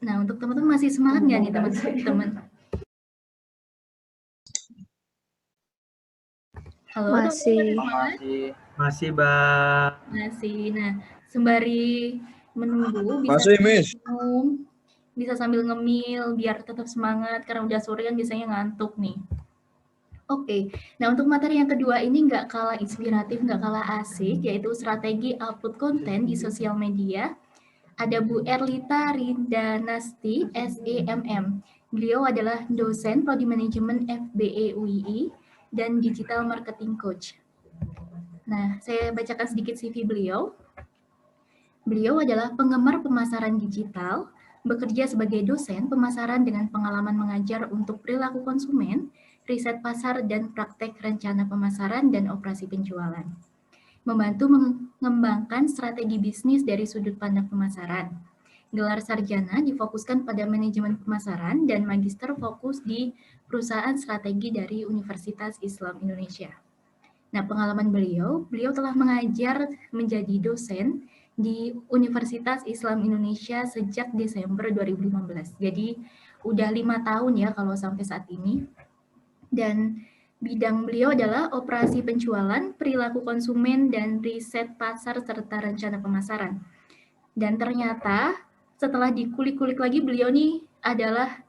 Nah, untuk teman-teman masih semangat nggak nih teman-teman? Halo, Masih. teman-teman. Masih, Bang. Masih. Nah, sembari menunggu bisa Masih, sambil Miss. minum, bisa sambil ngemil biar tetap semangat karena udah sore kan biasanya ngantuk nih. Oke, nah untuk materi yang kedua ini nggak kalah inspiratif, nggak kalah asik, yaitu strategi upload konten di sosial media. Ada Bu Erlita Rindanasti, SEMM. Beliau adalah dosen Prodi Manajemen FBE UII dan Digital Marketing Coach. Nah, saya bacakan sedikit CV beliau. Beliau adalah penggemar pemasaran digital, bekerja sebagai dosen pemasaran dengan pengalaman mengajar untuk perilaku konsumen, riset pasar, dan praktek rencana pemasaran dan operasi penjualan. Membantu mengembangkan strategi bisnis dari sudut pandang pemasaran. Gelar sarjana difokuskan pada manajemen pemasaran dan magister fokus di perusahaan strategi dari Universitas Islam Indonesia. Nah, pengalaman beliau telah mengajar menjadi dosen di Universitas Islam Indonesia sejak Desember 2015. Jadi udah 5 tahun ya kalau sampai saat ini. Dan bidang beliau adalah operasi penjualan, perilaku konsumen, dan riset pasar serta rencana pemasaran. Dan ternyata setelah dikulik-kulik lagi beliau nih adalah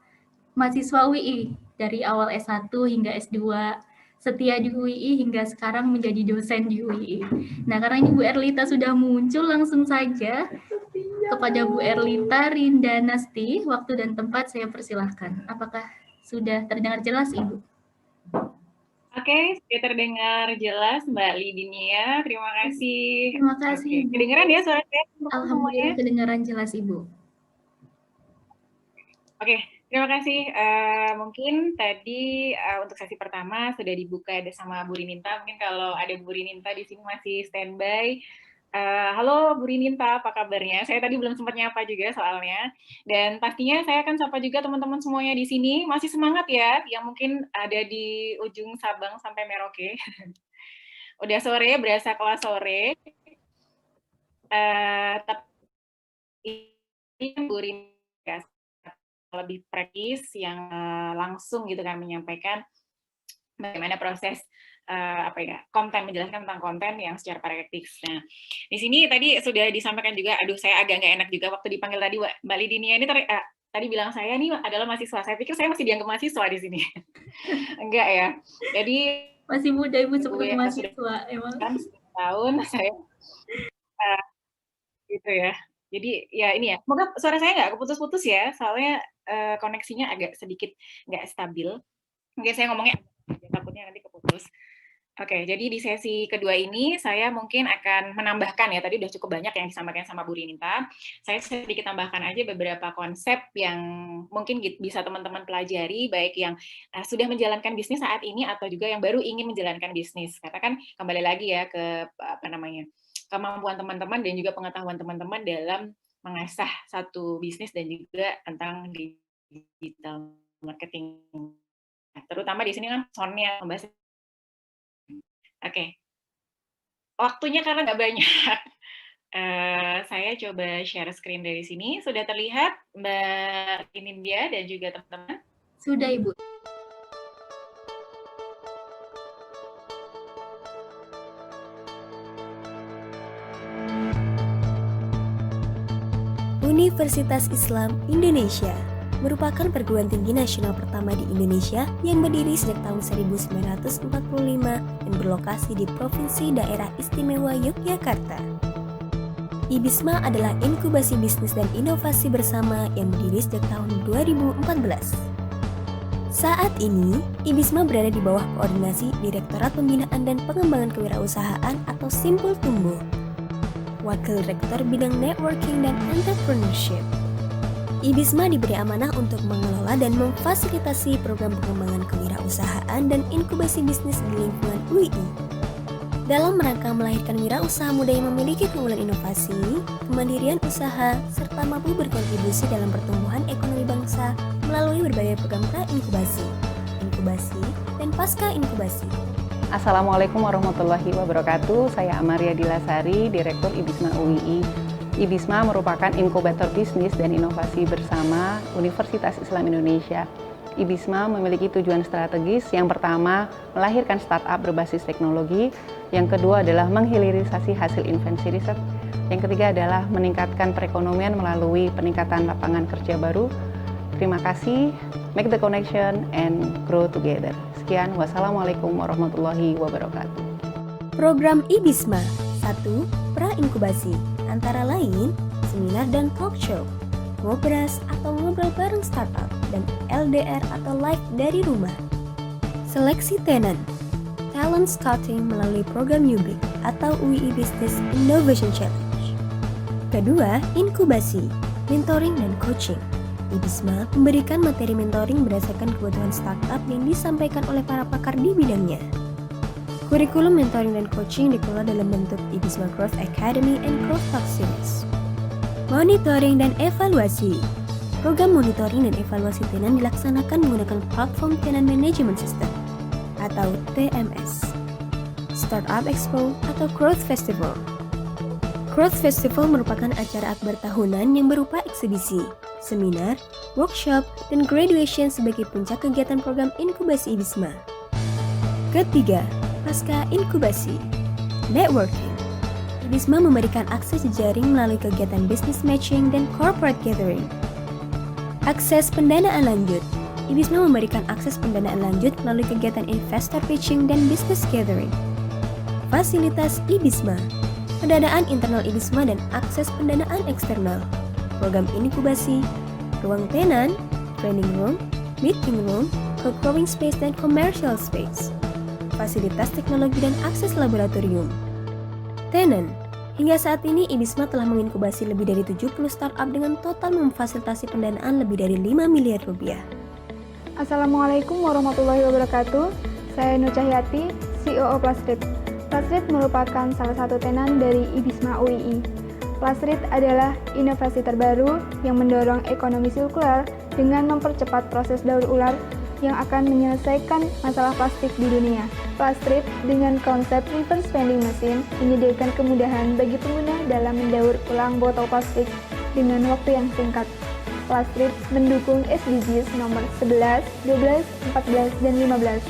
mahasiswa UI dari awal S1 hingga S2, setia di UI hingga sekarang menjadi dosen di UI. Nah, karena ini Bu Erlita sudah muncul, langsung saja kepada Bu Erlita Rindanasti, waktu dan tempat saya persilahkan. Apakah sudah terdengar jelas, Ibu? Oke, sudah terdengar jelas Mbak Lidinia. Terima kasih. Terima kasih, Ibu. Kedengeran ya suara saya? Alhamdulillah kedengaran jelas, Ibu. Oke, terima kasih. Mungkin tadi untuk sesi pertama sudah dibuka ada sama Bu Rininta. Mungkin kalau ada Bu Rininta di sini masih standby. Halo Bu Rininta, apa kabarnya? Saya tadi belum sempat nyapa juga soalnya. Dan pastinya saya akan sapa juga teman-teman semuanya di sini. Masih semangat ya, yang mungkin ada di ujung Sabang sampai Merauke. Udah sore, berasa kelas sore. Tapi Bu Rininta lebih praktis yang langsung gitu kan menyampaikan bagaimana proses konten, menjelaskan tentang konten yang secara praktis. Nah, di sini tadi sudah disampaikan juga, aduh saya agak nggak enak juga waktu dipanggil tadi Mbak Lidinia ini tadi bilang saya nih adalah mahasiswa. Saya pikir saya masih dianggap mahasiswa di sini. Enggak ya. Jadi masih muda Ibu seperti mahasiswa emang. Kan tahun saya gitu ya. Jadi ya ini ya, semoga suara saya nggak keputus-putus ya, soalnya koneksinya agak sedikit nggak stabil. Mungkin saya ngomongnya takutnya nanti keputus. Oke, jadi di sesi kedua ini saya mungkin akan menambahkan ya, tadi udah cukup banyak yang disampaikan sama Bu Rininta. Saya sedikit tambahkan aja beberapa konsep yang mungkin bisa teman-teman pelajari, baik yang sudah menjalankan bisnis saat ini atau juga yang baru ingin menjalankan bisnis. Karena kan kembali lagi ya ke kemampuan teman-teman dan juga pengetahuan teman-teman dalam mengasah satu bisnis dan juga tentang digital marketing. Terutama di sini kan soundnya membahas. Oke. Waktunya karena nggak banyak. Saya coba share screen dari sini. Sudah terlihat Mbak Inindya dan juga teman-teman? Sudah, Ibu. Universitas Islam Indonesia merupakan perguruan tinggi nasional pertama di Indonesia yang berdiri sejak tahun 1945 dan berlokasi di Provinsi Daerah Istimewa Yogyakarta. IBISMA adalah inkubasi bisnis dan inovasi bersama yang berdiri sejak tahun 2014. Saat ini, IBISMA berada di bawah koordinasi Direktorat Pembinaan dan Pengembangan Kewirausahaan atau Simpul Tumbuh, Wakil Rektor Bidang Networking dan Entrepreneurship. IBISMA diberi amanah untuk mengelola dan memfasilitasi program pengembangan kewirausahaan dan inkubasi bisnis di lingkungan UI. Dalam rangka melahirkan wirausaha muda yang memiliki keunggulan inovasi, kemandirian usaha, serta mampu berkontribusi dalam pertumbuhan ekonomi bangsa melalui berbagai program pra-inkubasi, inkubasi, dan pasca-inkubasi. Assalamualaikum warahmatullahi wabarakatuh. Saya Amaria Dilasari, Direktur IBISMA UII, IBISMA merupakan inkubator bisnis dan inovasi bersama Universitas Islam Indonesia. IBISMA memiliki tujuan strategis. Yang pertama, melahirkan startup berbasis teknologi. Yang kedua adalah menghilirisasi hasil invensi riset. Yang ketiga adalah meningkatkan perekonomian melalui peningkatan lapangan kerja baru. Terima kasih, make the connection and grow together. Sekian, wassalamualaikum warahmatullahi wabarakatuh. Program IBISMA 1. Pra-inkubasi, antara lain seminar dan talk show, ngobras atau ngobrol bareng startup, dan LDR atau live dari rumah. Seleksi tenan, talent scouting melalui program UBIC atau UII Business Innovation Challenge. Kedua, inkubasi, mentoring dan coaching. IBISMA memberikan materi mentoring berdasarkan kebutuhan startup yang disampaikan oleh para pakar di bidangnya. Kurikulum mentoring dan coaching dikelola dalam bentuk IBISMA Growth Academy and Growth Talk Series. Monitoring dan evaluasi. Program monitoring dan evaluasi tenan dilaksanakan menggunakan platform Tenan Management System atau TMS. Startup Expo atau Growth Festival. Growth Festival merupakan acara akbar tahunan yang berupa eksibisi, seminar, workshop, dan graduation sebagai puncak kegiatan program inkubasi IBISMA. Ketiga, pasca inkubasi, networking. IBISMA memberikan akses jejaring melalui kegiatan business matching dan corporate gathering. Akses pendanaan lanjut. IBISMA memberikan akses pendanaan lanjut melalui kegiatan investor pitching dan business gathering. Fasilitas IBISMA, pendanaan internal IBISMA dan akses pendanaan eksternal. Program inkubasi, ruang tenan, training room, meeting room, co-growing space dan commercial space. Fasilitas teknologi dan akses laboratorium. Tenan, hingga saat ini IBISMA telah menginkubasi lebih dari 70 startup dengan total memfasilitasi pendanaan lebih dari 5 miliar rupiah. Assalamualaikum warahmatullahi wabarakatuh. Saya Nur Cahyati, CEO Plastrit. Plastrit merupakan salah satu tenan dari IBISMA UII. Plastrit adalah inovasi terbaru yang mendorong ekonomi sirkular dengan mempercepat proses daur ulang yang akan menyelesaikan masalah plastik di dunia. Plastrit dengan konsep reverse vending machine menyediakan kemudahan bagi pengguna dalam mendaur ulang botol plastik dengan waktu yang singkat. Plastrit mendukung SDGs nomor 11, 12, 14, dan 15.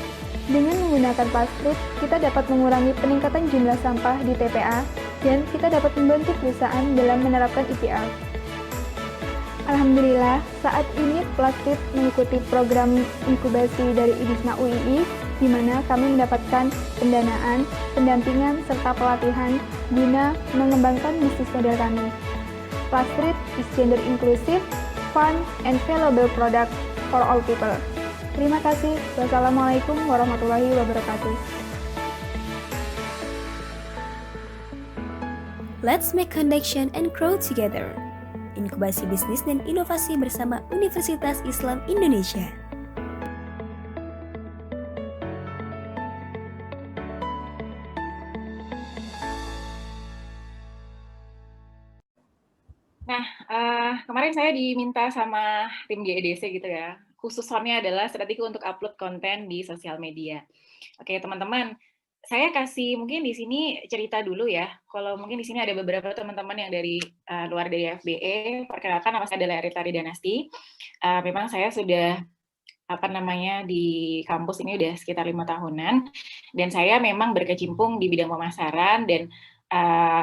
Dengan menggunakan Plastrit, kita dapat mengurangi peningkatan jumlah sampah di TPA dan kita dapat membantu perusahaan dalam menerapkan EPR. Alhamdulillah, saat ini Plastrit mengikuti program inkubasi dari IBISMA UII, di mana kami mendapatkan pendanaan, pendampingan, serta pelatihan guna mengembangkan bisnis model kami. Plastrit is gender inclusive, fun, and valuable product for all people. Terima kasih. Wassalamualaikum warahmatullahi wabarakatuh. Let's make connection and grow together. Inkubasi bisnis dan inovasi bersama Universitas Islam Indonesia. Nah, kemarin saya diminta sama tim GEDC gitu ya, khusus soundnya adalah strategi untuk upload konten di sosial media. Oke, teman-teman, saya kasih mungkin di sini cerita dulu ya. Kalau mungkin di sini ada beberapa teman-teman yang dari luar dari FBE, perkenalkan nama saya adalah Rita Ridanasti. Memang saya sudah di kampus ini udah sekitar 5 tahunan, dan saya memang berkecimpung di bidang pemasaran, dan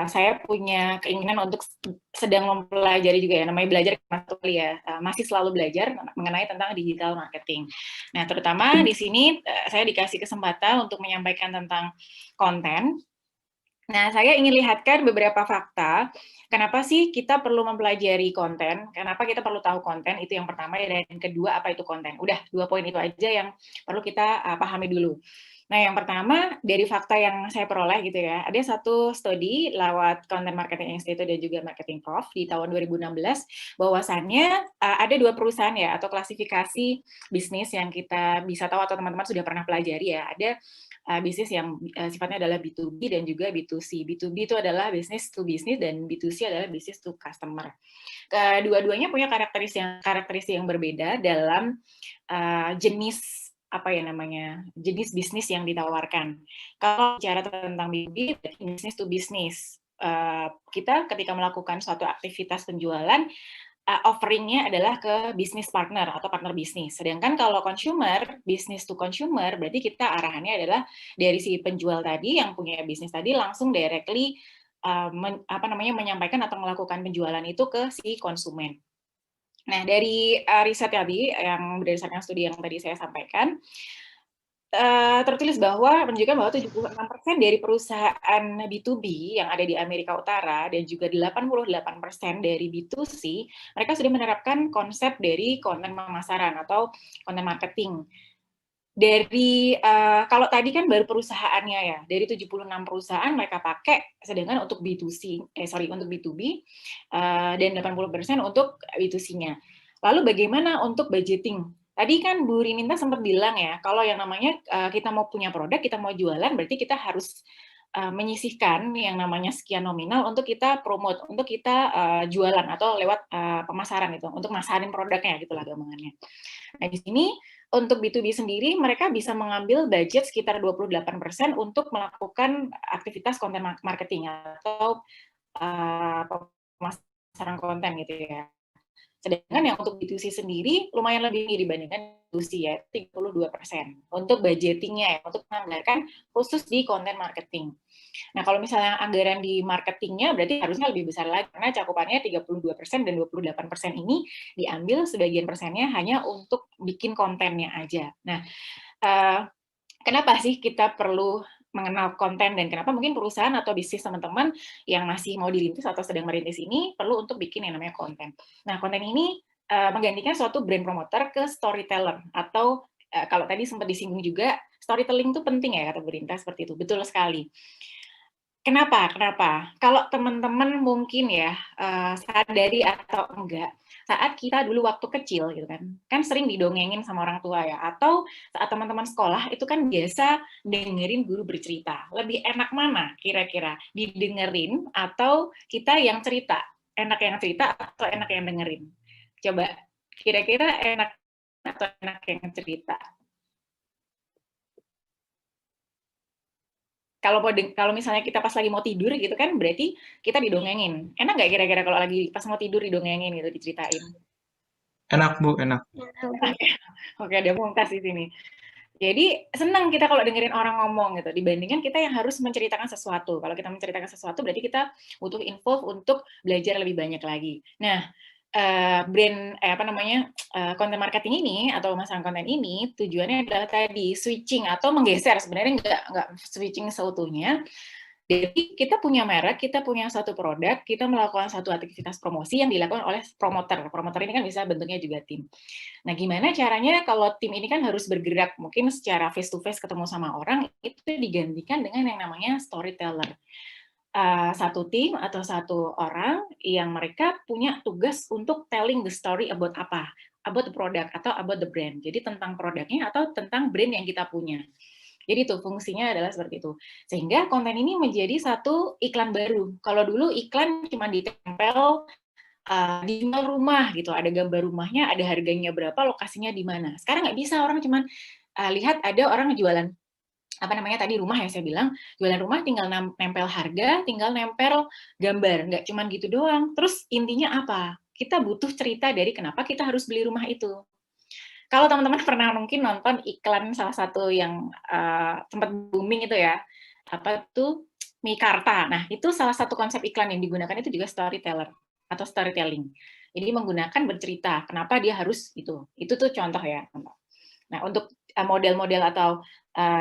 saya punya keinginan untuk sedang mempelajari juga ya, namanya belajar masih selalu belajar mengenai tentang digital marketing. Nah, terutama di sini saya dikasih kesempatan untuk menyampaikan tentang konten. Nah, saya ingin lihatkan beberapa fakta, kenapa sih kita perlu mempelajari konten, kenapa kita perlu tahu konten, itu yang pertama, dan yang kedua, apa itu konten. Udah, 2 poin itu aja yang perlu kita pahami dulu. Nah, yang pertama, dari fakta yang saya peroleh gitu ya, ada satu studi lewat Content Marketing Institute dan juga Marketing Prof di tahun 2016, bahwasannya ada 2 perusahaan ya, atau klasifikasi bisnis yang kita bisa tahu atau teman-teman sudah pernah pelajari ya. Ada bisnis yang sifatnya adalah B2B dan juga B2C. B2B itu adalah business to business dan B2C adalah business to customer. Kedua-duanya punya karakteristik yang berbeda dalam jenis jenis bisnis yang ditawarkan. Kalau bicara tentang B2B, business to business. kita ketika melakukan suatu aktivitas penjualan, offering-nya adalah ke bisnis partner atau partner bisnis. Sedangkan kalau consumer, business to consumer, berarti kita arahannya adalah dari si penjual tadi yang punya bisnis tadi langsung directly menyampaikan atau melakukan penjualan itu ke si konsumen. Nah, dari riset tadi, yang berdasarkan studi yang tadi saya sampaikan, tertulis bahwa menunjukkan bahwa 76% dari perusahaan B2B yang ada di Amerika Utara dan juga 88% dari B2C, mereka sudah menerapkan konsep dari konten pemasaran atau konten marketing. Dari kalau tadi kan baru perusahaannya ya, dari 76 perusahaan mereka pakai, sedangkan untuk untuk B2B dan 80% untuk B2C-nya. Lalu bagaimana untuk budgeting? Tadi kan Bu Rininta sempat bilang ya, kalau yang namanya kita mau punya produk, kita mau jualan, berarti kita harus menyisihkan yang namanya sekian nominal untuk kita promote, untuk kita jualan atau lewat pemasaran itu, untuk masarin produknya gitulah gampangannya. Nah di sini untuk B2B sendiri mereka bisa mengambil budget sekitar 28% untuk melakukan aktivitas konten marketing atau pemasaran konten gitu ya. Sedangkan yang untuk B2C sendiri lumayan lebih tinggi dibandingkan B2C ya, 32% untuk budgetingnya ya, untuk menganggarkan khusus di konten marketing. Nah, kalau misalnya anggaran di marketingnya berarti harusnya lebih besar lagi, karena cakupannya 32% dan 28% ini diambil sebagian persennya hanya untuk bikin kontennya aja. Nah, kenapa sih kita perlu mengenal konten dan kenapa mungkin perusahaan atau bisnis teman-teman yang masih mau dirintis atau sedang merintis ini perlu untuk bikin yang namanya konten. Nah, konten ini menggantikan suatu brand promoter ke storyteller atau kalau tadi sempat disinggung juga, storytelling itu penting ya kata Bu Rinta seperti itu. Betul sekali. Kenapa? Kalau teman-teman mungkin ya sadari atau enggak, saat kita dulu waktu kecil gitu kan sering didongengin sama orang tua ya, atau saat teman-teman sekolah itu kan biasa dengerin guru bercerita. Lebih enak mana kira-kira? Didengerin atau kita yang cerita? Enak yang cerita atau enak yang dengerin? Coba kira-kira enak atau enak yang cerita? Kalau misalnya kita pas lagi mau tidur gitu kan berarti kita didongengin. Enak nggak kira-kira kalau lagi pas mau tidur didongengin gitu, diceritain? Enak, Bu, enak. Enak ya? Oke, ada Mumtaz di sini. Jadi senang kita kalau dengerin orang ngomong gitu, dibandingkan kita yang harus menceritakan sesuatu. Kalau kita menceritakan sesuatu berarti kita butuh involve untuk belajar lebih banyak lagi. Nah, konten marketing ini atau pemasaran konten ini tujuannya adalah tadi switching atau menggeser, sebenarnya nggak switching seutuhnya. Jadi kita punya merek, kita punya satu produk, kita melakukan satu aktivitas promosi yang dilakukan oleh promoter. Promoter ini kan bisa bentuknya juga tim. Nah, gimana caranya kalau tim ini kan harus bergerak mungkin secara face to face ketemu sama orang, itu digantikan dengan yang namanya storyteller. Satu tim atau satu orang yang mereka punya tugas untuk telling the story about apa? About the product atau about the brand. Jadi tentang produknya atau tentang brand yang kita punya. Jadi itu fungsinya adalah seperti itu. Sehingga konten ini menjadi satu iklan baru. Kalau dulu iklan cuma ditempel di rumah gitu, ada gambar rumahnya, ada harganya berapa, lokasinya di mana. Sekarang nggak bisa, orang cuma lihat ada orang jualan tadi rumah yang saya bilang, jualan rumah tinggal nempel harga, tinggal nempel gambar, nggak cuma gitu doang. Terus intinya apa? Kita butuh cerita dari kenapa kita harus beli rumah itu. Kalau teman-teman pernah mungkin nonton iklan salah satu yang sempat booming itu ya, apa tuh Mikarta. Nah, itu salah satu konsep iklan yang digunakan itu juga storyteller atau storytelling. Jadi menggunakan bercerita, kenapa dia harus itu. Itu tuh contoh ya. Nah, untuk model-model atau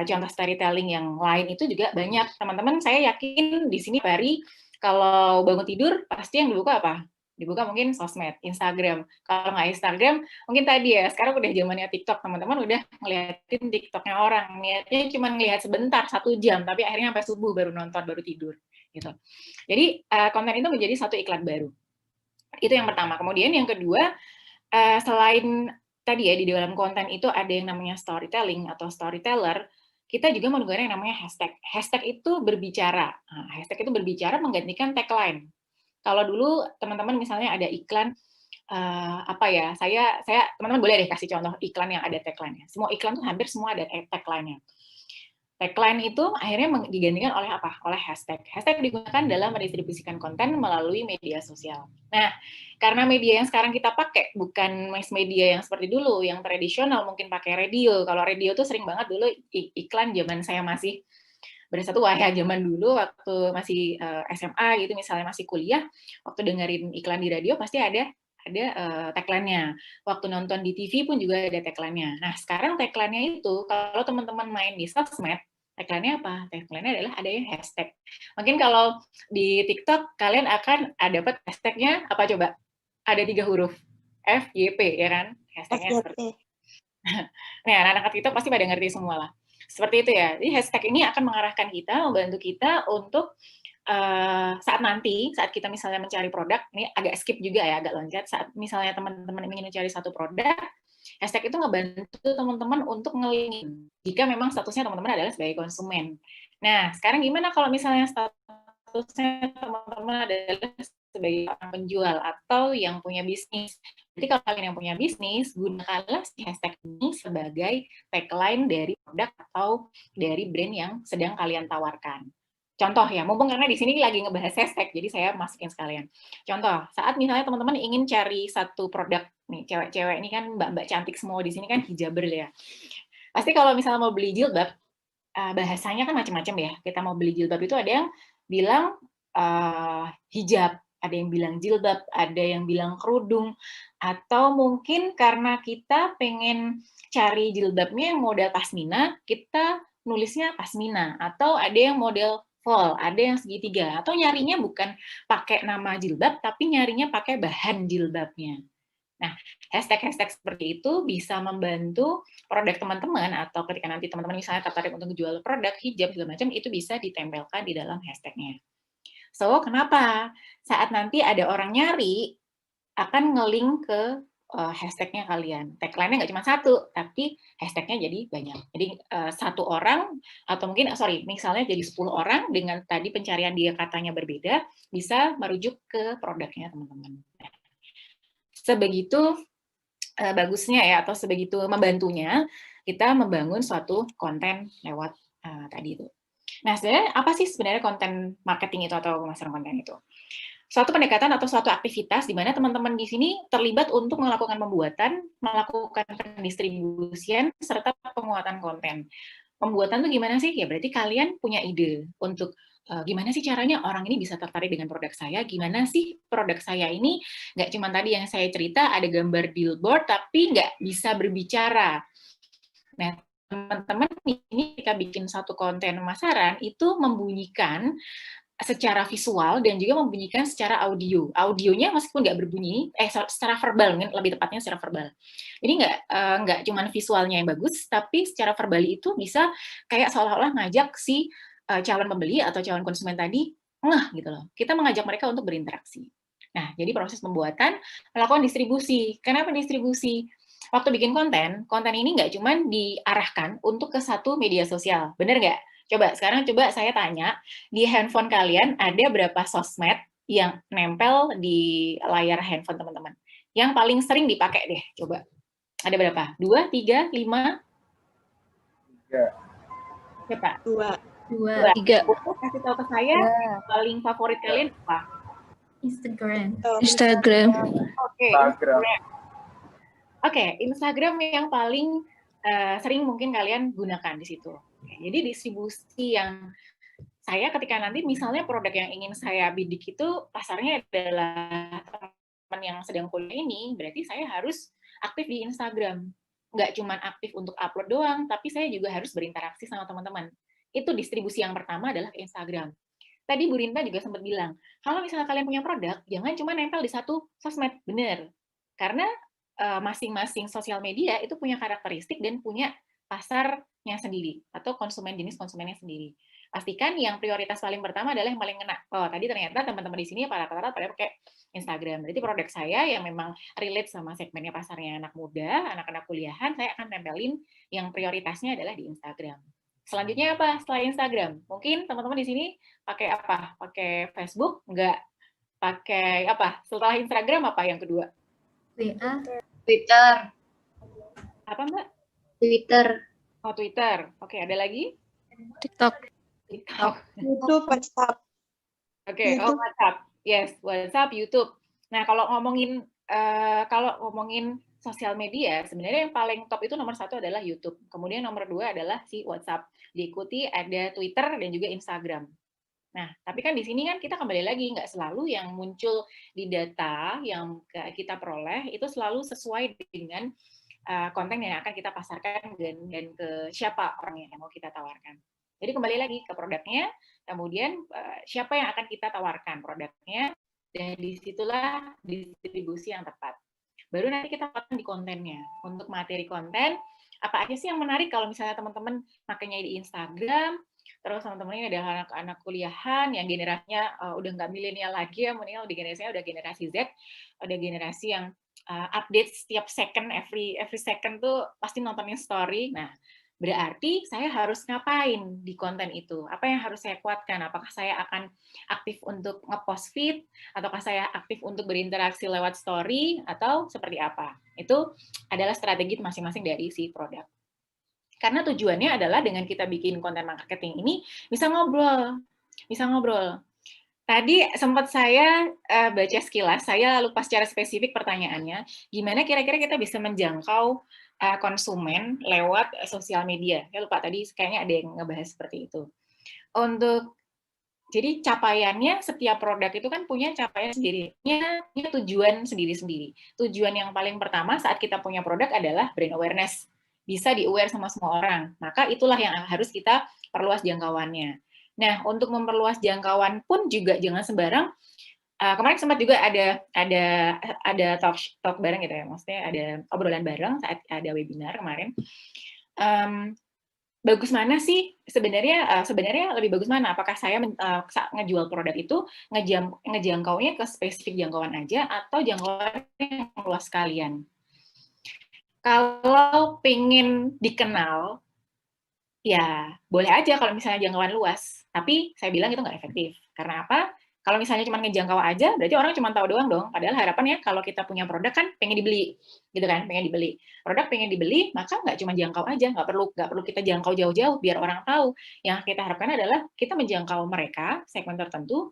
contoh storytelling yang lain itu juga banyak. Teman-teman, saya yakin di sini Pari, kalau bangun tidur, pasti yang dibuka apa? Dibuka mungkin sosmed, Instagram. Kalau nggak Instagram, mungkin tadi ya, sekarang udah zamannya TikTok. Teman-teman udah ngeliatin TikToknya orang. Niatnya cuma ngelihat sebentar, 1 jam, tapi akhirnya sampai subuh baru nonton, baru tidur. Gitu. Jadi, konten itu menjadi satu iklan baru. Itu yang pertama. Kemudian yang kedua, selain tadi ya di dalam konten itu ada yang namanya storytelling atau storyteller, kita juga menggunakan yang namanya hashtag. Hashtag itu berbicara. Nah, hashtag itu berbicara menggantikan tagline. Kalau dulu teman-teman misalnya ada iklan teman-teman boleh deh kasih contoh iklan yang ada tagline-nya. Semua iklan tuh hampir semua ada tagline-nya. Tagline itu akhirnya digantikan oleh apa? Oleh hashtag. Hashtag digunakan dalam mendistribusikan konten melalui media sosial. Nah, karena media yang sekarang kita pakai bukan mass media yang seperti dulu, yang tradisional mungkin pakai radio. Kalau radio tuh sering banget dulu iklan zaman saya masih berasa tua ya, zaman dulu waktu masih SMA gitu, misalnya masih kuliah, waktu dengerin iklan di radio pasti ada tagline-nya. Waktu nonton di TV pun juga ada tagline-nya. Nah, sekarang tagline-nya itu, kalau teman-teman main di sosmed, tagline-nya apa? Tagline-nya adalah adanya hashtag. Mungkin kalau di TikTok, kalian akan dapat hashtag-nya apa coba? Ada 3 huruf. FYP, ya kan? Hashtag-nya seperti itu. Nah, anak-anak TikTok pasti pada ngerti semua lah. Seperti itu ya. Jadi hashtag ini akan mengarahkan kita, membantu kita untuk saat kita misalnya mencari produk, ini agak skip juga ya, agak loncat, saat misalnya teman-teman ingin mencari satu produk, hashtag itu ngebantu teman-teman untuk ngelingin, jika memang statusnya teman-teman adalah sebagai konsumen. Nah, sekarang gimana kalau misalnya statusnya teman-teman adalah sebagai orang penjual atau yang punya bisnis? Jadi kalau kalian yang punya bisnis, gunakanlah si hashtag ini sebagai tagline dari produk atau dari brand yang sedang kalian tawarkan. Contoh ya, mumpung karena di sini lagi ngebahas hashtag, jadi saya masukin sekalian. Contoh, saat misalnya teman-teman ingin cari satu produk, nih cewek-cewek ini kan mbak-mbak cantik semua di sini kan hijaber ya. Pasti kalau misalnya mau beli jilbab, bahasanya kan macam-macam ya. Kita mau beli jilbab itu ada yang bilang hijab, ada yang bilang jilbab, ada yang bilang kerudung, atau mungkin karena kita pengen cari jilbabnya yang model pasmina, kita nulisnya pasmina, atau ada yang model full, ada yang segitiga, atau nyarinya bukan pakai nama jilbab, tapi nyarinya pakai bahan jilbabnya. Nah, hashtag-hashtag seperti itu bisa membantu produk teman-teman, atau ketika nanti teman-teman misalnya tertarik untuk jual produk hijab segala macam, itu bisa ditempelkan di dalam hashtag-nya. So, kenapa? Saat nanti ada orang nyari, akan nge-link ke hashtag-nya kalian. Tagline-nya nggak cuma satu, tapi hashtag-nya jadi banyak. Jadi satu orang, atau mungkin, misalnya jadi 10 orang, dengan tadi pencarian dia katanya berbeda, bisa merujuk ke produknya teman-teman. Sebegitu bagusnya ya, atau sebegitu membantunya, kita membangun suatu konten lewat tadi itu. Nah, sebenarnya apa sih sebenarnya konten marketing itu atau pemasaran konten itu? Suatu pendekatan atau suatu aktivitas di mana teman-teman di sini terlibat untuk melakukan pembuatan, melakukan pendistribusian, serta penguatan konten. Pembuatan tuh gimana sih? Ya berarti kalian punya ide untuk gimana sih caranya orang ini bisa tertarik dengan produk saya, gimana sih produk saya ini nggak cuma tadi yang saya cerita, ada gambar billboard, tapi nggak bisa berbicara. Nah, teman-teman ini ketika bikin satu konten pemasaran, itu membunyikan secara visual dan juga membunyikan secara audio. Audionya meskipun nggak berbunyi, secara verbal, lebih tepatnya secara verbal. Jadi nggak cuma visualnya yang bagus, tapi secara verbal itu bisa kayak seolah-olah ngajak si calon pembeli atau calon konsumen tadi, gitu loh. Kita mengajak mereka untuk berinteraksi. Nah, jadi proses pembuatan, melakukan distribusi. Kenapa distribusi? Waktu bikin konten ini nggak cuma diarahkan untuk ke satu media sosial. Bener nggak? Sekarang saya tanya, di handphone kalian ada berapa sosmed yang nempel di layar handphone teman-teman? Yang paling sering dipakai deh, coba. Ada berapa? 2, 3, 5? 3. Siapa? 2. 3. Kasih tahu ke saya, paling favorit kalian apa? Instagram. Oke, Instagram yang paling sering mungkin kalian gunakan di situ. Jadi distribusi yang saya ketika nanti misalnya produk yang ingin saya bidik itu pasarnya adalah teman yang sedang kuliah ini, berarti saya harus aktif di Instagram. Nggak cuma aktif untuk upload doang, tapi saya juga harus berinteraksi sama teman-teman. Itu distribusi yang pertama adalah ke Instagram. Tadi Bu Rinta juga sempat bilang, kalau misalnya kalian punya produk, jangan cuma nempel di satu sosmed. Benar. Karena masing-masing sosial media itu punya karakteristik dan punya pasarnya sendiri atau jenis konsumennya sendiri. Pastikan yang prioritas paling pertama adalah yang paling kena. Oh, tadi ternyata teman-teman di sini pada pakai Instagram. Berarti produk saya yang memang relate sama segmennya pasarnya anak muda, anak-anak kuliahan, saya akan tempelin yang prioritasnya adalah di Instagram. Selanjutnya apa setelah Instagram? Mungkin teman-teman di sini pakai apa? Pakai Facebook? Enggak. Pakai apa? Setelah Instagram apa yang kedua? Twitter. Apa, Mbak? Twitter. Oh, Twitter. Oke, ada lagi? TikTok. TikTok. YouTube, WhatsApp. Oke, YouTube. WhatsApp. Yes, WhatsApp, YouTube. Nah, kalau ngomongin sosial media, sebenarnya yang paling top itu nomor 1 adalah YouTube. Kemudian nomor 2 adalah si WhatsApp. Diikuti ada Twitter dan juga Instagram. Nah, tapi kan di sini kan kita kembali lagi, nggak selalu yang muncul di data yang kita peroleh itu selalu sesuai dengan konten yang akan kita pasarkan dan ke siapa orang yang mau kita tawarkan. Jadi kembali lagi ke produknya, kemudian siapa yang akan kita tawarkan produknya, dan disitulah distribusi yang tepat. Baru nanti kita tawarkan di kontennya. Untuk materi konten, apa aja sih yang menarik kalau misalnya teman-teman makanya di Instagram, terus teman-teman ini adalah anak-anak kuliahan yang generasinya udah nggak milenial lagi ya, milenial di generasinya udah generasi Z, udah generasi yang update setiap second, every second tuh pasti nontonin story. Nah, berarti saya harus ngapain di konten itu? Apa yang harus saya kuatkan? Apakah saya akan aktif untuk nge-post feed? Ataukah saya aktif untuk berinteraksi lewat story? Atau seperti apa? Itu adalah strategi masing-masing dari si produk. Karena tujuannya adalah dengan kita bikin konten marketing ini bisa ngobrol. Tadi sempat saya baca sekilas, saya lupa secara spesifik pertanyaannya, gimana kira-kira kita bisa menjangkau konsumen lewat sosial media. Saya lupa tadi kayaknya ada yang ngebahas seperti itu. Jadi capaiannya setiap produk itu kan punya capaian sendiri, punya tujuan sendiri-sendiri. Tujuan yang paling pertama saat kita punya produk adalah brand awareness. Bisa di-aware sama semua orang. Maka itulah yang harus kita perluas jangkauannya. Nah, untuk memperluas jangkauan pun juga jangan sembarang. Kemarin sempat juga ada talk bareng gitu ya, maksudnya ada obrolan bareng saat ada webinar kemarin. Bagus mana sih sebenarnya lebih bagus mana? Apakah saya ngejual produk itu ngejangkaunya ke spesifik jangkauan aja atau jangkauan yang luas sekalian? Kalau pengen dikenal, ya boleh aja kalau misalnya jangkauan luas. Tapi saya bilang itu nggak efektif. Karena apa? Kalau misalnya cuma ngejangkau aja, berarti orang cuma tahu doang dong. Padahal harapannya kalau kita punya produk kan pengen dibeli, gitu kan? Pengen dibeli. Produk pengen dibeli, maka nggak cuma jangkau aja, nggak perlu kita jangkau jauh-jauh biar orang tahu. Yang kita harapkan adalah kita menjangkau mereka segmen tertentu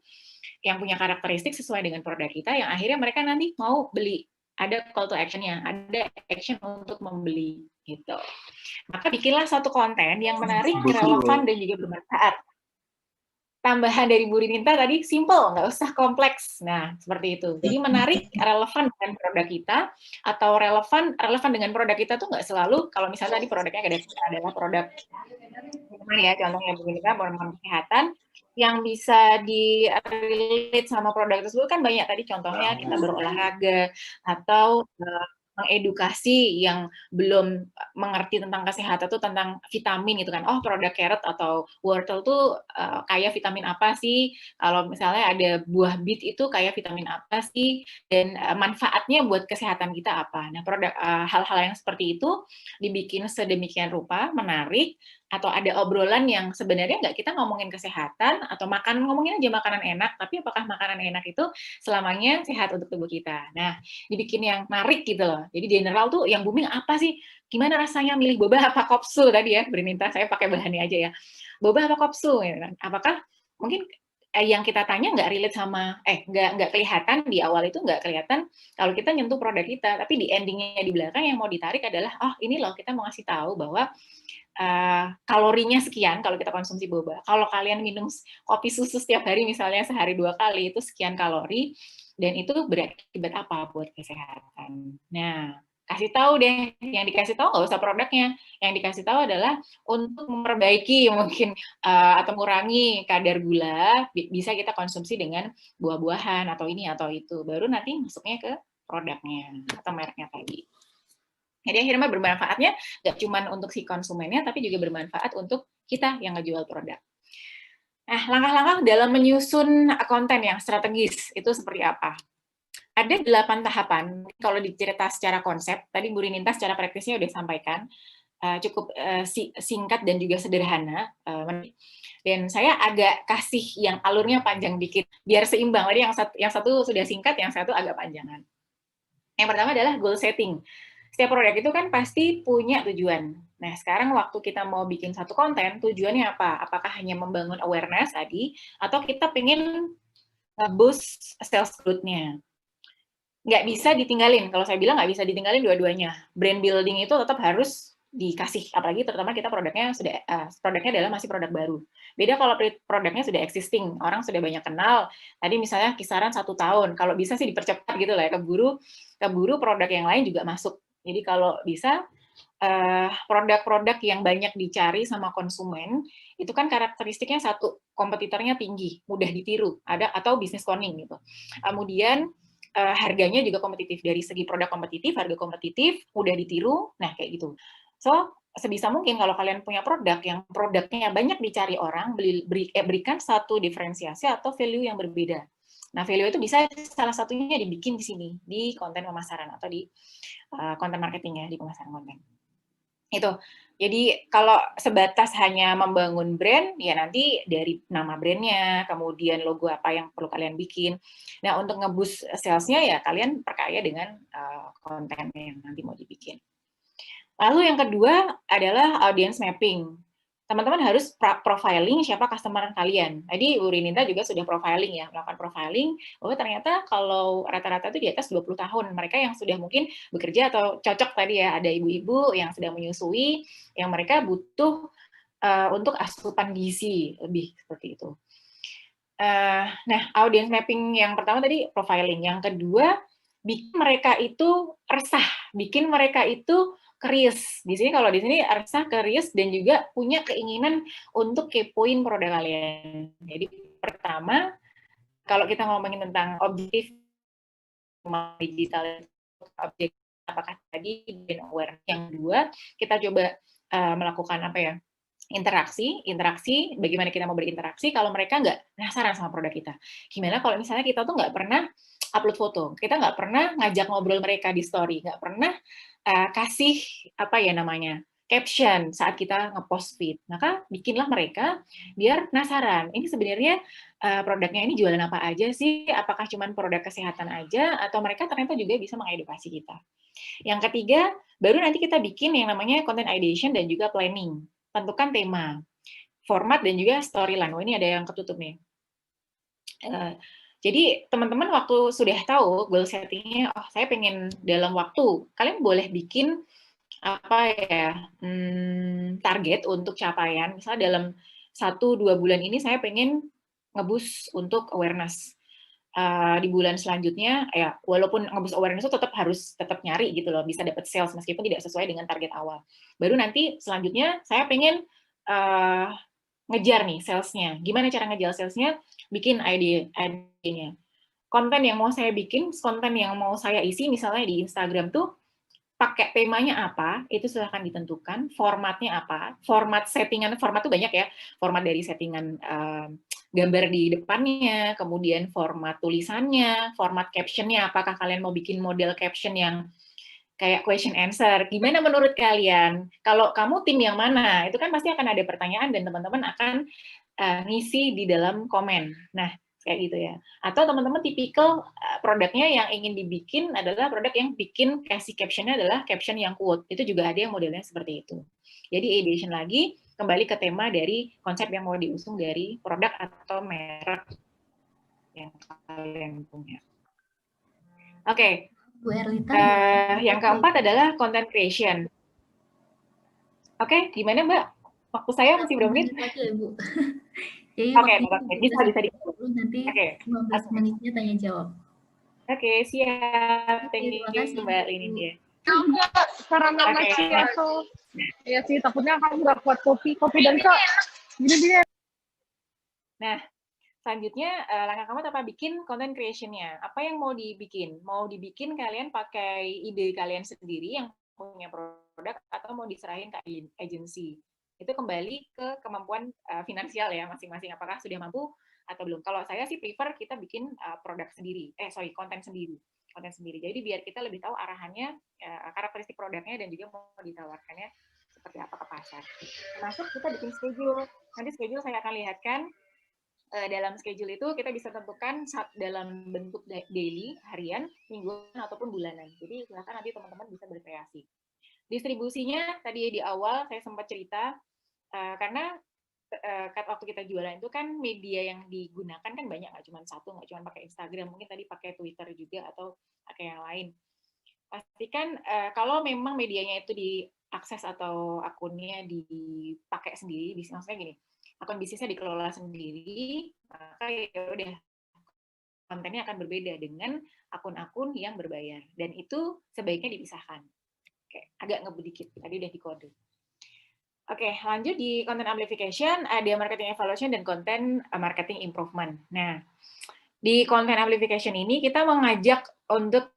yang punya karakteristik sesuai dengan produk kita, yang akhirnya mereka nanti mau beli. Ada call to action-nya, ada action untuk membeli gitu. Maka bikinlah suatu konten yang menarik, relevan, dan juga bermanfaat. Tambahan dari Bu Rininta tadi, simple, nggak usah kompleks. Nah, seperti itu. Jadi menarik, relevan dengan produk kita, atau relevan dengan produk kita tuh nggak selalu, kalau misalnya tadi produknya adalah produk, ya contohnya Bu Rininta, produk kesehatan, yang bisa di-relate sama produk tersebut kan banyak. Tadi contohnya kita berolahraga, atau mengedukasi yang belum mengerti tentang kesehatan tuh tentang vitamin gitu kan. Oh, produk carrot atau wortel tuh kaya vitamin apa sih? Kalau misalnya ada buah beet itu kaya vitamin apa sih? Dan manfaatnya buat kesehatan kita apa? Nah, produk hal-hal yang seperti itu dibikin sedemikian rupa, menarik, atau ada obrolan yang sebenarnya nggak kita ngomongin kesehatan atau ngomongin aja makanan enak, tapi apakah makanan enak itu selamanya sehat untuk tubuh kita? Nah, dibikin yang menarik gitu loh. Jadi general tuh yang booming apa sih? Gimana rasanya milih boba apa kopsu tadi ya, Berinita, saya pakai bahannya aja ya. Boba apa kopsu? Ya kan? Apakah mungkin yang kita tanya nggak relate sama, nggak kelihatan di awal itu nggak kelihatan kalau kita nyentuh produk kita, tapi di endingnya di belakang yang mau ditarik adalah, oh ini loh kita mau ngasih tahu bahwa kalorinya sekian kalau kita konsumsi boba. Kalau kalian minum kopi susu setiap hari misalnya sehari 2 kali itu sekian kalori, dan itu berakibat apa buat kesehatan. Nah, kasih tahu deh, yang dikasih tahu nggak usah produknya, yang dikasih tahu adalah untuk memperbaiki mungkin atau mengurangi kadar gula, bisa kita konsumsi dengan buah-buahan atau ini atau itu, baru nanti masuknya ke produknya atau mereknya tadi. Jadi akhirnya bermanfaatnya nggak cuma untuk si konsumennya, tapi juga bermanfaat untuk kita yang ngejual produk. Nah, langkah-langkah dalam menyusun konten yang strategis itu seperti apa? Ada 8 tahapan. Kalau dicerita secara konsep, tadi Bu Rininta secara praktisnya udah sampaikan, cukup singkat dan juga sederhana. Dan saya agak kasih yang alurnya panjang dikit, biar seimbang. Tadi yang satu sudah singkat, yang satu agak panjangan. Yang pertama adalah goal setting. setiap produk itu kan pasti punya tujuan. Nah, sekarang waktu kita mau bikin satu konten, tujuannya apa? Apakah hanya membangun awareness tadi, atau kita pengen nge-boost sales growth-nya? Nggak bisa ditinggalin. Kalau saya bilang nggak bisa ditinggalin dua-duanya. Brand building itu tetap harus dikasih, apalagi terutama kita produknya adalah masih produk baru. Beda kalau produknya sudah existing, orang sudah banyak kenal. Tadi misalnya kisaran 1 tahun, kalau bisa sih dipercepat gitu lah ya, keburu produk yang lain juga masuk. Jadi kalau bisa produk-produk yang banyak dicari sama konsumen itu kan karakteristiknya satu, kompetitornya tinggi, mudah ditiru, ada atau bisnis cloning gitu. Kemudian harganya juga kompetitif, dari segi produk kompetitif, harga kompetitif, mudah ditiru, nah kayak gitu. So, sebisa mungkin kalau kalian punya produk yang produknya banyak dicari orang, berikan satu diferensiasi atau value yang berbeda. Nah, value itu bisa salah satunya dibikin di sini, di konten pemasaran atau di konten marketingnya, di pemasaran konten. Itu. Jadi kalau sebatas hanya membangun brand, ya nanti dari nama brandnya, kemudian logo apa yang perlu kalian bikin. Nah, untuk nge-boost sales-nya ya kalian perkaya dengan konten yang nanti mau dibikin. Lalu yang kedua adalah audience mapping. Teman-teman harus profiling siapa customer kalian. Tadi Bu Rininta juga sudah profiling ya, melakukan profiling. Oh ternyata kalau rata-rata itu di atas 20 tahun. Mereka yang sudah mungkin bekerja atau cocok tadi ya, ada ibu-ibu yang sedang menyusui, yang mereka butuh untuk asupan gizi, lebih seperti itu. Nah, audience mapping yang pertama tadi profiling. Yang kedua, bikin mereka itu resah, bikin mereka itu curious. Di sini kalau di sini resah, curious, dan juga punya keinginan untuk kepoin produk kalian. Jadi pertama, kalau kita ngomongin tentang objektif digital, objektif apakah tadi brand aware. Yang dua, kita coba melakukan apa ya? Interaksi, bagaimana kita mau berinteraksi kalau mereka nggak penasaran sama produk kita. Gimana kalau misalnya kita tuh nggak pernah upload foto, kita nggak pernah ngajak ngobrol mereka di story, nggak pernah kasih apa ya namanya caption saat kita ngepost feed, maka bikinlah mereka biar penasaran. Ini sebenarnya produknya ini jualan apa aja sih? Apakah cuma produk kesehatan aja atau mereka ternyata juga bisa mengedukasi kita? Yang ketiga, baru nanti kita bikin yang namanya content ideation dan juga planning. Tentukan tema, format, dan juga storyline. Oh, ini ada yang ketutup nih. Jadi teman-teman waktu sudah tahu goal settingnya, oh saya pengen dalam waktu, kalian boleh bikin apa ya target untuk capaian. Misalnya dalam 1-2 bulan ini saya pengen nge-boost untuk awareness. Di bulan selanjutnya, ya walaupun nge-boost awareness itu tetap nyari gitu loh, bisa dapat sales meskipun tidak sesuai dengan target awal. Baru nanti selanjutnya saya pengen ngejar nih salesnya. Gimana cara ngejar salesnya? Bikin ide-nya. Konten yang mau saya bikin, konten yang mau saya isi misalnya di Instagram tuh pakai temanya apa, itu silahkan ditentukan, formatnya apa, format tuh banyak ya, format dari settingan gambar di depannya, kemudian format tulisannya, format captionnya, apakah kalian mau bikin model caption yang kayak question answer, gimana menurut kalian? Kalau kamu tim yang mana? Itu kan pasti akan ada pertanyaan dan teman-teman akan ngisi di dalam komen. Nah, kayak gitu ya. Atau teman-teman tipikal produknya yang ingin dibikin adalah produk yang bikin kasih captionnya adalah caption yang quote. Itu juga ada yang modelnya seperti itu. Jadi ideation lagi, kembali ke tema dari konsep yang mau diusung dari produk atau merek yang kalian punya. Oke. Bu Erlita. Yang keempat adalah content creation. Oke, gimana Mbak? Waktu saya masih berapa menit? Lagi ya, Bu. Jadi bisa nanti 15 menitnya tanya jawab. Oke, siap. Thank you Mbak Lini. Karena masih atau ya sih takutnya kamu nggak kuat kopi dan kak gini. Nah, selanjutnya langkah kamu apa? Bikin content creation-nya. Apa yang mau dibikin? Mau dibikin kalian pakai ide kalian sendiri yang punya produk atau mau diserahin ke agensi? Itu kembali ke kemampuan finansial ya masing-masing. Apakah sudah mampu atau belum? Kalau saya sih prefer kita bikin produk sendiri. Konten sendiri. Jadi biar kita lebih tahu arahannya, karakteristik produknya dan juga mau ditawarkannya seperti apa ke pasar. Termasuk kita bikin schedule. Nanti schedule saya akan lihatkan dalam schedule itu kita bisa tentukan dalam bentuk daily, harian, mingguan, ataupun bulanan. Jadi silakan nanti teman-teman bisa berkreasi. Distribusinya tadi di awal saya sempat cerita, karena waktu kita jualan itu kan media yang digunakan kan banyak, nggak cuma satu, nggak cuma pakai Instagram, mungkin tadi pakai Twitter juga atau pakai yang lain. Pastikan kalau memang medianya itu diakses atau akunnya dipakai sendiri, maksudnya gini, akun bisnisnya dikelola sendiri, maka ya udah kontennya akan berbeda dengan akun-akun yang berbayar, dan itu sebaiknya dipisahkan. Oke, agak ngebut dikit, tadi udah dikode. Oke, lanjut di content amplification, ada marketing evaluation dan content marketing improvement. Nah, di content amplification ini kita mengajak untuk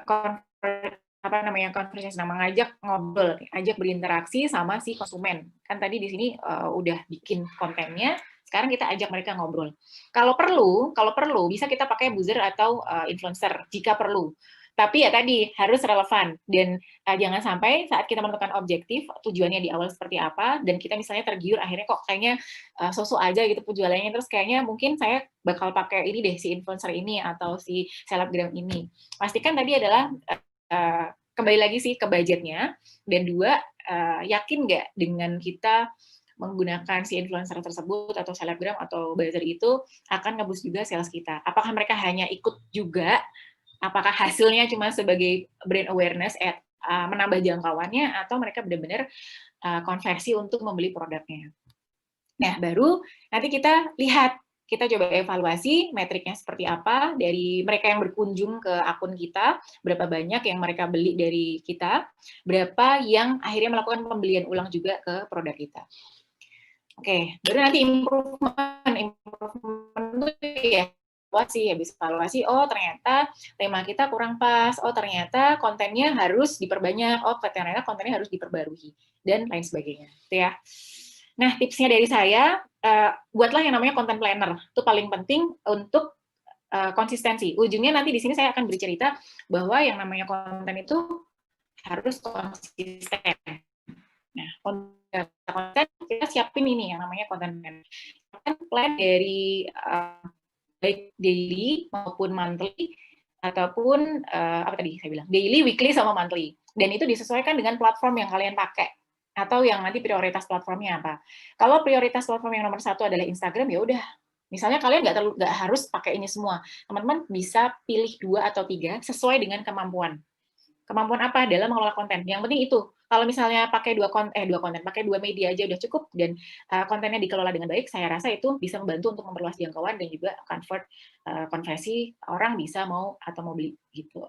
conversation, mengajak ngobrol, ajak berinteraksi sama si konsumen. Kan tadi di sini udah bikin kontennya, sekarang kita ajak mereka ngobrol. Kalau perlu bisa kita pakai buzzer atau influencer jika perlu. Tapi ya tadi harus relevan, dan jangan sampai saat kita menentukan objektif tujuannya di awal seperti apa, dan kita misalnya tergiur akhirnya kok kayaknya sosok aja gitu tujuannya, terus kayaknya mungkin saya bakal pakai ini deh, si influencer ini atau si selebgram ini. Pastikan tadi adalah kembali lagi sih ke budgetnya, dan dua, yakin nggak dengan kita menggunakan si influencer tersebut atau selebgram atau buzzer itu akan ngeboost juga sales kita. Apakah mereka hanya ikut juga, apakah hasilnya cuma sebagai brand awareness, menambah jangkauannya, atau mereka benar-benar konversi untuk membeli produknya. Nah, baru nanti kita lihat, kita coba evaluasi metriknya seperti apa dari mereka yang berkunjung ke akun kita, berapa banyak yang mereka beli dari kita, berapa yang akhirnya melakukan pembelian ulang juga ke produk kita. Oke, baru nanti improvement itu ya, habis evaluasi, oh ternyata tema kita kurang pas, oh ternyata kontennya harus diperbanyak, oh ternyata kontennya harus diperbarui, dan lain sebagainya. Itu ya. Nah, tipsnya dari saya, buatlah yang namanya content planner. Itu paling penting untuk konsistensi. Ujungnya nanti di sini saya akan bercerita bahwa yang namanya konten itu harus konsisten. Nah, konten kita siapin ini yang namanya content plan. Plan dari baik daily maupun monthly, ataupun apa tadi saya bilang, daily, weekly, sama monthly. Dan itu disesuaikan dengan platform yang kalian pakai, atau yang nanti prioritas platformnya apa. Kalau prioritas platform yang nomor 1 adalah Instagram, ya udah, misalnya kalian nggak harus pakai ini semua. Teman-teman bisa pilih 2 atau 3 sesuai dengan kemampuan. Kemampuan apa dalam mengelola konten. Yang penting itu, kalau misalnya pakai pakai 2 media aja udah cukup, dan kontennya dikelola dengan baik, saya rasa itu bisa membantu untuk memperluas jangkauan dan juga konversi orang bisa mau atau mau beli gitu.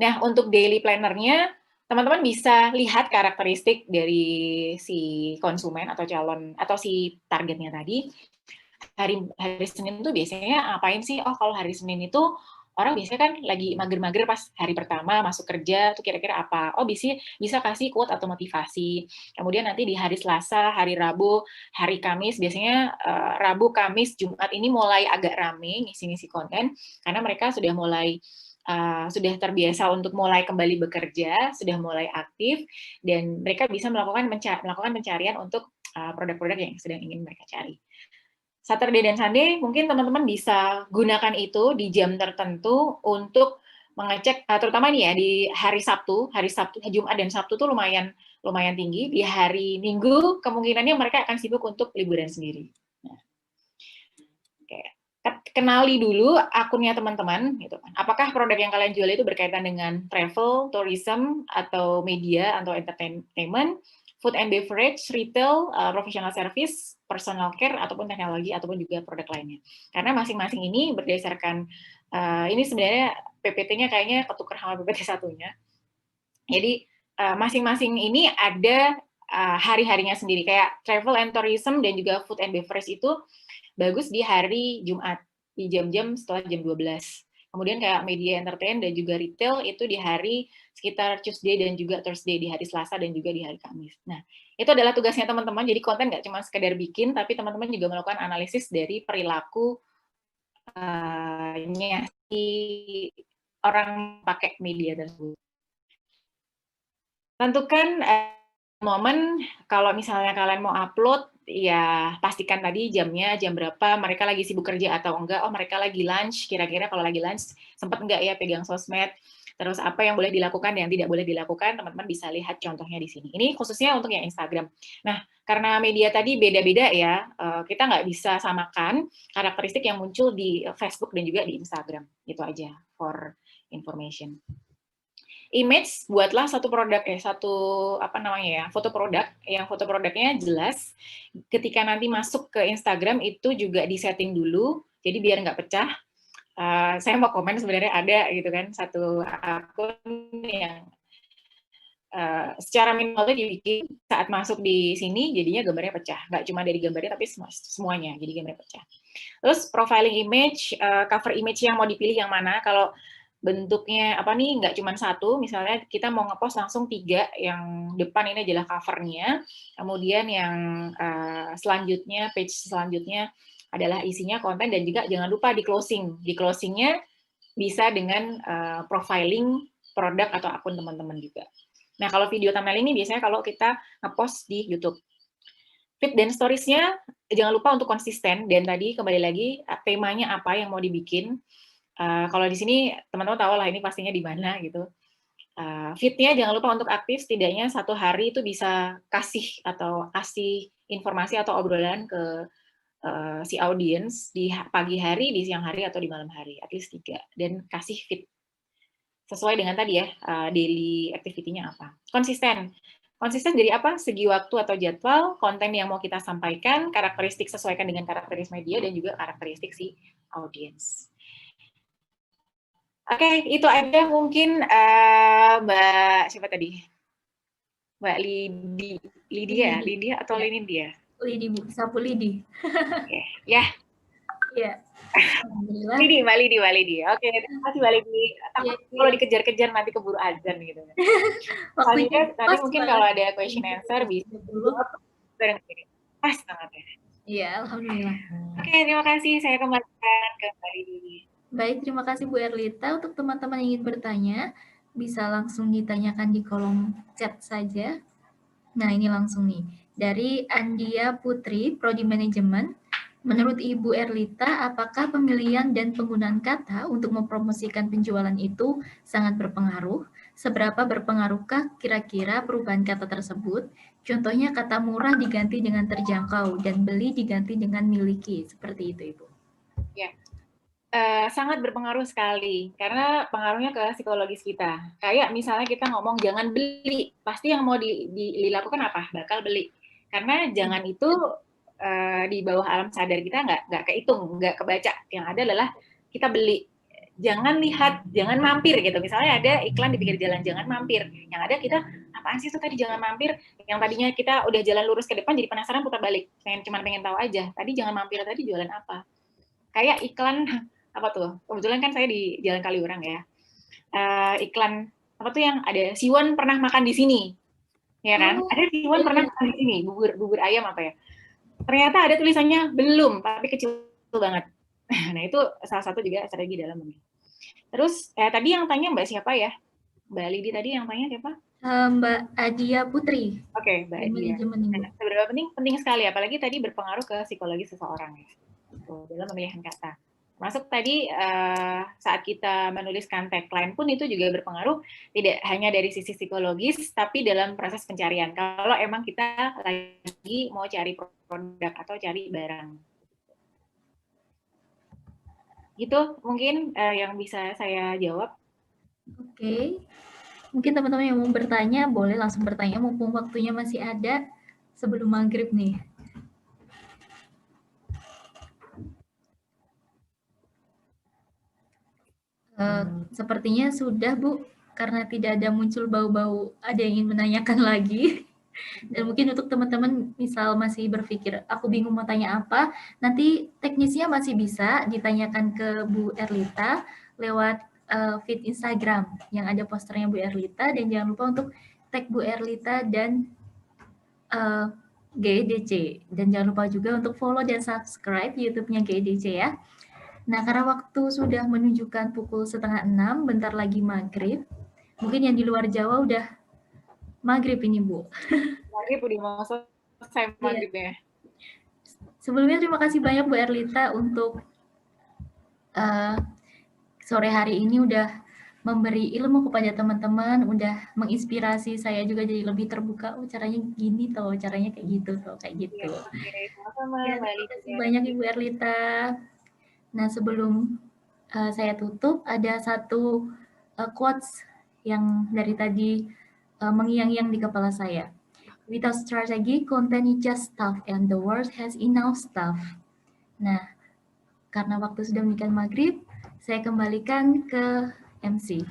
Nah, untuk daily planner-nya, teman-teman bisa lihat karakteristik dari si konsumen atau calon atau si targetnya tadi. Hari Senin itu biasanya ngapain sih? Oh, kalau hari Senin itu orang biasanya kan lagi mager-mager pas hari pertama masuk kerja, tuh kira-kira apa? Oh, bisa kasih quote atau motivasi. Kemudian nanti di hari Selasa, hari Rabu, hari Kamis, biasanya Rabu, Kamis, Jumat ini mulai agak rame ngisi-ngisi konten, karena mereka sudah mulai sudah terbiasa untuk mulai kembali bekerja, sudah mulai aktif, dan mereka bisa melakukan pencarian untuk produk-produk yang sedang ingin mereka cari. Saturday dan Sunday mungkin teman-teman bisa gunakan itu di jam tertentu untuk mengecek, terutama nih ya di hari Sabtu, Jumat dan Sabtu tuh lumayan tinggi. Di hari Minggu kemungkinannya mereka akan sibuk untuk liburan sendiri. Nah, oke. Kenali dulu akunnya teman-teman, gitu kan. Apakah produk yang kalian jual itu berkaitan dengan travel, tourism, atau media, atau entertainment, food and beverage, retail, professional service, personal care, ataupun teknologi, ataupun juga produk lainnya. Karena masing-masing ini berdasarkan, ini sebenarnya PPT-nya kayaknya ketukar sama PPT satunya. Jadi masing-masing ini ada hari-harinya sendiri. Kayak travel and tourism dan juga food and beverage itu bagus di hari Jumat, di jam-jam setelah jam 12. Kemudian kayak media entertain dan juga retail itu di hari sekitar Tuesday dan juga Thursday, di hari Selasa dan juga di hari Kamis. Nah, itu adalah tugasnya teman-teman. Jadi konten nggak cuma sekedar bikin, tapi teman-teman juga melakukan analisis dari perilaku si orang pakai media tersebut. Tentukan momen, kalau misalnya kalian mau upload, ya pastikan tadi jamnya, jam berapa, mereka lagi sibuk kerja atau enggak, oh mereka lagi lunch, kira-kira kalau lagi lunch sempat enggak ya pegang sosmed, terus apa yang boleh dilakukan dan yang tidak boleh dilakukan, teman-teman bisa lihat contohnya di sini. Ini khususnya untuk yang Instagram. Nah, karena media tadi beda-beda ya, kita nggak bisa samakan karakteristik yang muncul di Facebook dan juga di Instagram. Itu aja for information. Image, buatlah satu produk foto produk yang foto produknya jelas. Ketika nanti masuk ke Instagram itu juga disetting dulu, jadi biar nggak pecah. Saya mau komen sebenarnya ada gitu kan satu akun yang secara minimal dibikin saat masuk di sini jadinya gambarnya pecah, nggak cuma dari gambarnya tapi semuanya jadi gambarnya pecah. Terus profiling image, cover image yang mau dipilih yang mana. Kalau bentuknya apa nih, nggak cuma satu, misalnya kita mau ngepost langsung 3, yang depan ini adalah covernya, kemudian yang selanjutnya, page selanjutnya adalah isinya konten, dan juga jangan lupa di closingnya bisa dengan profiling produk atau akun teman-teman juga. Nah, kalau video thumbnail ini biasanya kalau kita ngepost di YouTube. Feed dan stories-nya jangan lupa untuk konsisten, dan tadi kembali lagi temanya apa yang mau dibikin. Kalau di sini teman-teman tahu lah ini pastinya di mana gitu. Feed-nya jangan lupa untuk aktif, setidaknya 1 hari itu bisa kasih informasi atau obrolan ke si audiens di pagi hari, di siang hari, atau di malam hari, at least 3. Dan kasih feed sesuai dengan tadi ya, daily activity-nya apa. Konsisten dari apa? Segi waktu atau jadwal, konten yang mau kita sampaikan, karakteristik sesuaikan dengan karakteristik media, dan juga karakteristik si audiens. Oke, itu aja mungkin Mbak siapa tadi? Mbak Lydia atau Linindia? Lidi, Bu. Sapu Lidi. Ya. Iya. Alhamdulillah. Mbak Lidi. Oke, terima kasih Mbak Lidi. Takut kalau dikejar-kejar nanti keburu azan gitu. Waktunya nanti mungkin kalau ada question answer bisa bareng ini. Pas banget ya. Iya, alhamdulillah. Oke, terima kasih. Saya kembalikan ke Mbak Lidi. Baik, terima kasih Bu Erlita. Untuk teman-teman yang ingin bertanya, bisa langsung ditanyakan di kolom chat saja. Nah, ini langsung nih. Dari Andia Putri, Prodi Manajemen. Menurut Ibu Erlita, apakah pemilihan dan penggunaan kata untuk mempromosikan penjualan itu sangat berpengaruh? Seberapa berpengaruhkah kira-kira perubahan kata tersebut? Contohnya kata murah diganti dengan terjangkau dan beli diganti dengan miliki. Seperti itu, Ibu. Ya. Sangat berpengaruh sekali, karena pengaruhnya ke psikologis kita. Kayak misalnya kita ngomong jangan beli, pasti yang mau dilakukan apa? Bakal beli. Karena jangan itu di bawah alam sadar kita nggak kehitung, nggak kebaca. Yang ada adalah kita beli. Jangan lihat, jangan mampir gitu. Misalnya ada iklan di pinggir jalan, jangan mampir. Yang ada kita, apaan sih itu tadi jangan mampir? Yang tadinya kita udah jalan lurus ke depan jadi penasaran putar balik. Cuma pengen tahu aja, tadi jangan mampir, tadi jualan apa? Kayak iklan apa tuh? Kebetulan kan saya di Jalan Kaliurang ya. Iklan apa tuh yang ada Siwon pernah makan di sini, ya kan? Ada Siwon pernah makan di sini, bubur ayam apa ya? Ternyata ada tulisannya belum, tapi kecil banget. Nah itu salah satu juga strategi dalam memilih. Terus tadi yang tanya Mbak siapa ya? Mbak Lidi tadi yang tanya siapa? Mbak Adia Putri. Oke, Mbak Adia. Nah, seberapa penting sekali, apalagi tadi berpengaruh ke psikologi seseorang ya, dalam pemilihan kata. Masuk tadi saat kita menuliskan tagline pun itu juga berpengaruh, tidak hanya dari sisi psikologis, tapi dalam proses pencarian. Kalau emang kita lagi mau cari produk atau cari barang. Gitu mungkin yang bisa saya jawab. Oke. Mungkin teman-teman yang mau bertanya, boleh langsung bertanya, mumpung waktunya masih ada sebelum maghrib nih. Sepertinya sudah, Bu, karena tidak ada muncul bau-bau ada yang ingin menanyakan lagi. Dan mungkin untuk teman-teman misal masih berpikir, aku bingung mau tanya apa, nanti teknisnya masih bisa ditanyakan ke Bu Erlita lewat feed Instagram yang ada posternya Bu Erlita, dan jangan lupa untuk tag Bu Erlita dan GEDC. Dan jangan lupa juga untuk follow dan subscribe YouTube-nya GEDC ya. Nah, karena waktu sudah menunjukkan pukul 5:30, bentar lagi maghrib. Mungkin yang di luar Jawa udah maghrib ini, Bu. Maghrib udah mau selesai maghribnya. Sebelumnya terima kasih banyak Bu Erlita untuk sore hari ini udah memberi ilmu kepada teman-teman, udah menginspirasi saya juga jadi lebih terbuka. Oh, caranya gini tuh, caranya kayak gitu tuh, kayak gitu. Sama-sama, Ya, Mbak terima kasih Alicia. banyak Ibu Erlita. Nah, sebelum saya tutup, ada satu quotes yang dari tadi mengiang-iang di kepala saya. Without strategy, content is just stuff and the world has enough stuff. Nah, karena waktu sudah meningkat maghrib, saya kembalikan ke MC.